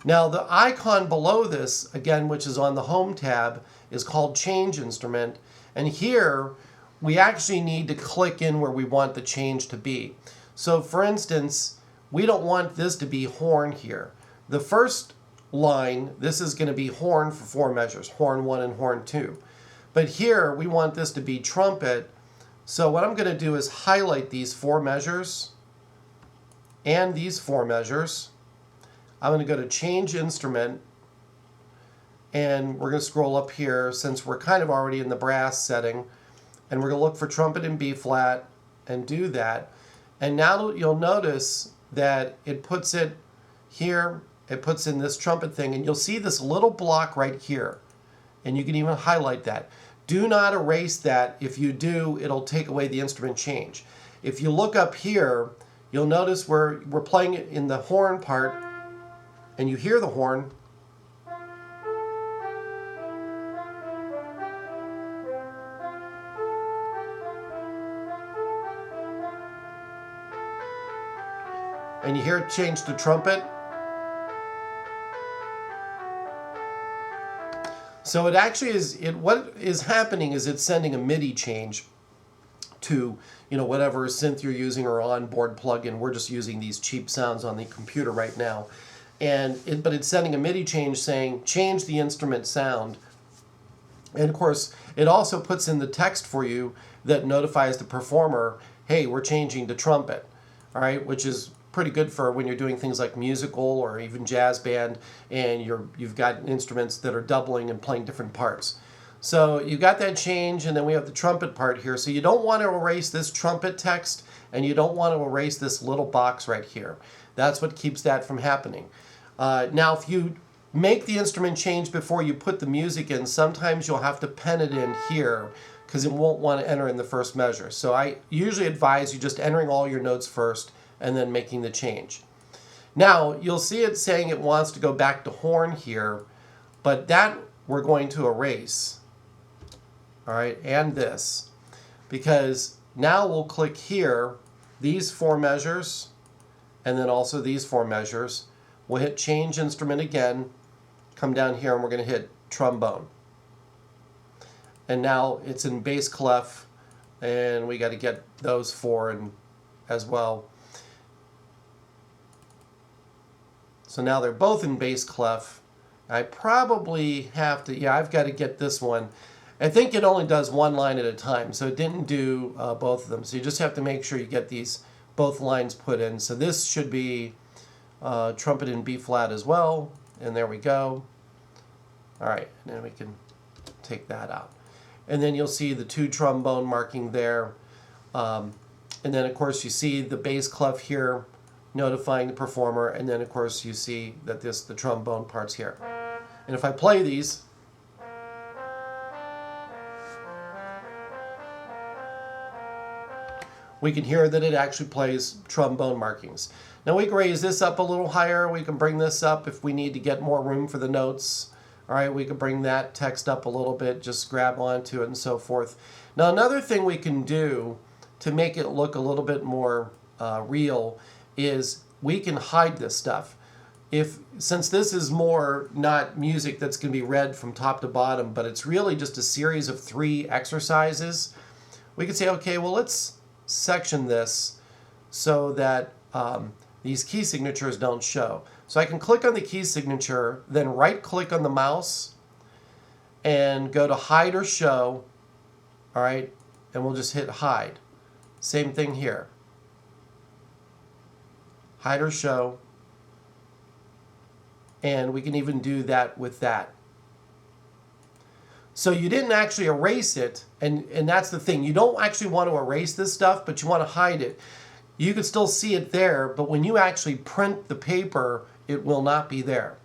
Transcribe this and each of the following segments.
Now the icon below this, again, which is on the Home tab, is called Change Instrument. And here we actually need to click in where we want the change to be. So for instance, we don't want this to be horn here. The first line, this is going to be horn for 4 measures, horn 1 and horn 2. But here we want this to be trumpet. So what I'm going to do is highlight these 4 measures and these 4 measures. I'm going to go to Change Instrument, and we're going to scroll up here since we're kind of already in the brass setting, and we're going to look for trumpet in B flat and do that. And now you'll notice that it puts it here, it puts in this trumpet thing, and you'll see this little block right here, and you can even highlight that. Do not erase that. If you do, it'll take away the instrument change. If you look up here, you'll notice we're playing it in the horn part, and you hear the horn. And you hear it change to trumpet. So it actually is, what is happening is it's sending a MIDI change to, whatever synth you're using or onboard plugin. We're just using these cheap sounds on the computer right now. But it's sending a MIDI change saying, change the instrument sound. And of course, it also puts in the text for you that notifies the performer, hey, we're changing to trumpet, all right, which is pretty good for when you're doing things like musical or even jazz band, and you've got instruments that are doubling and playing different parts. So you got that change, and then we have the trumpet part here. So you don't want to erase this trumpet text, and you don't want to erase this little box right here. That's what keeps that from happening. Now, if you make the instrument change before you put the music in, sometimes you'll have to pen it in here because it won't want to enter in the first measure. So I usually advise you just entering all your notes first and then making the change. Now, you'll see it saying it wants to go back to horn here, but that we're going to erase, all right, and this, because now we'll click here, these 4 measures, and then also these 4 measures. We'll hit Change Instrument again, come down here, and we're going to hit trombone. And now it's in bass clef, and we got to get those 4 in as well. So now they're both in bass clef. I probably have to, I've got to get this one. I think it only does 1 line at a time, so it didn't do both of them. So you just have to make sure you get these both lines put in. So this should be trumpet in B flat as well, and there we go. All right, and then we can take that out. And then you'll see the 2 trombone marking there. And then of course you see the bass clef here notifying the performer, and then of course you see that the trombone part's here. And if I play these, we can hear that it actually plays trombone markings. Now we can raise this up a little higher, we can bring this up if we need to get more room for the notes. All right, we can bring that text up a little bit, just grab onto it and so forth. Now another thing we can do to make it look a little bit more real is we can hide this stuff. Since this is more not music that's going to be read from top to bottom, but it's really just a series of 3 exercises, we could say, okay, well, let's section this so that these key signatures don't show. So I can click on the key signature, then right click on the mouse and go to hide or show, all right, and we'll just hit hide. Same thing here. Hide or show, and we can even do that with that. So you didn't actually erase it, and that's the thing. You don't actually want to erase this stuff, but you want to hide it. You can still see it there, but when you actually print the paper, it will not be there.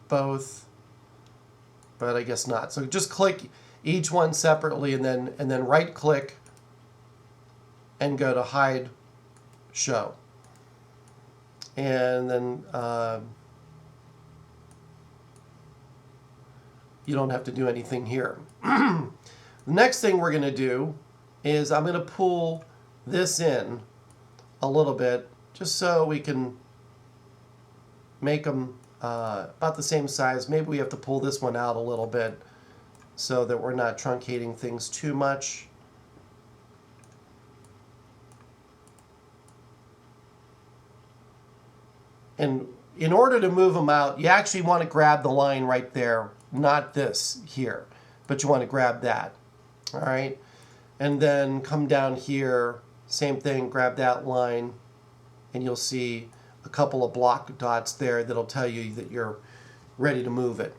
Both, but I guess not. So just click each one separately, and then right click and go to hide show. And then you don't have to do anything here. The next thing we're going to do is I'm going to pull this in a little bit, just so we can make them about the same size. Maybe we have to pull this one out a little bit so that we're not truncating things too much. And in order to move them out, you actually want to grab the line right there, not this here, but you want to grab that. All right. And then come down here, same thing, grab that line, and you'll see a couple of block dots there that'll tell you that you're ready to move it.